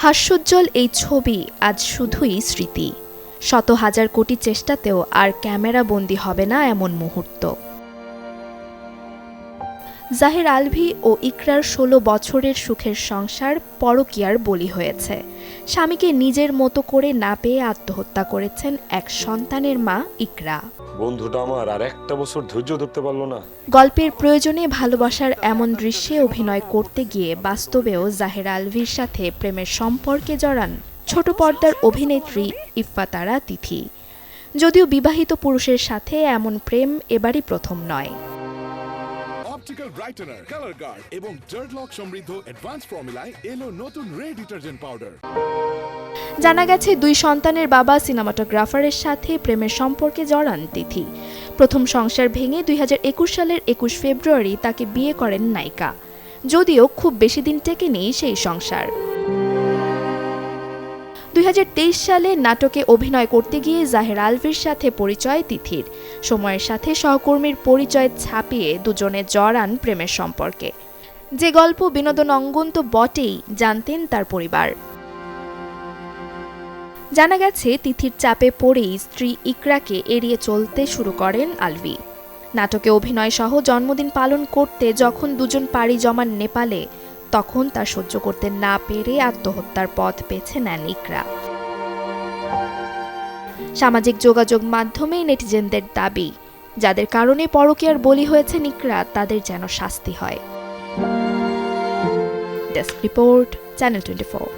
হাস্যোজ্জ্বল এই ছবি আজ শুধুই স্মৃতি। শত হাজার কোটি চেষ্টাতেও আর ক্যামেরা বন্দী হবে না এমন মুহূর্ত। জাহের আলভী ও ইকরার ১৬ বছরের সুখের সংসার পরকীয়ার বলি হয়েছে। স্বামীকে নিজের মতো করে না পেয়ে আত্মহত্যা করেছেন এক সন্তানের মা ইকরা। বন্ধুটা আমার আর একটা বছর ধৈর্য ধরতে পারলো না। গল্পের প্রয়োজনে ভালোবাসার এমন দৃশ্যে অভিনয় করতে গিয়ে বাস্তবেও জাহের আলভীর সাথে প্রেমের সম্পর্কে জড়ান ছোট পর্দার অভিনেত্রী ইফফাতারা তিথি। যদিও বিবাহিত পুরুষের সাথে এমন প্রেম এবারই প্রথম নয়। অপটিক্যাল ব্রাইটেনার, কালার গার্ড এবং ডার্ট লক সমৃদ্ধ অ্যাডভান্স ফর্মুলায় এলো নতুন রে ডিটারজেন্ট পাউডার। জানা গেছে, 2 সন্তানের বাবা সিনেমাটোগ্রাফারের সাথে প্রেমের সম্পর্কে জড়ান তিথি। প্রথম সংসার ভেঙে 2021 সালের 21 ফেব্রুয়ারি তাকে বিয়ে করেন নায়িকা। যদিও খুব বেশি দিন টেকেনি সেই সংসার। 2023 সালে নাটকে অভিনয় করতে গিয়ে জাহের আলভীর সাথে পরিচয় তিথির। সময়ের সাথে সহকর্মীর পরিচয় ছাপিয়ে দুজনে জড়ান প্রেমের সম্পর্কে। যে গল্প বিনোদন অঙ্গন তো বটেই, জানতেন তার পরিবার। জানা গেছে, তিথির চাপে পড়েই স্ত্রী ইকরাকে এড়িয়ে চলতে শুরু করেন আলভী। নাটকে অভিনয় সহ জন্মদিন পালন করতে যখন দুজন পাড়ি জমান নেপালে, তখন তা সহ্য করতে না পেরে আত্মহত্যার পথ বেছে নেন ইকরা। সামাজিক যোগাযোগ মাধ্যমে নেটিজেনদের দাবি, যাদের কারণে পরকীয়ার বলি হয়েছেন ইকরা, তাদের যেন শাস্তি হয়। Desk report, channel 24।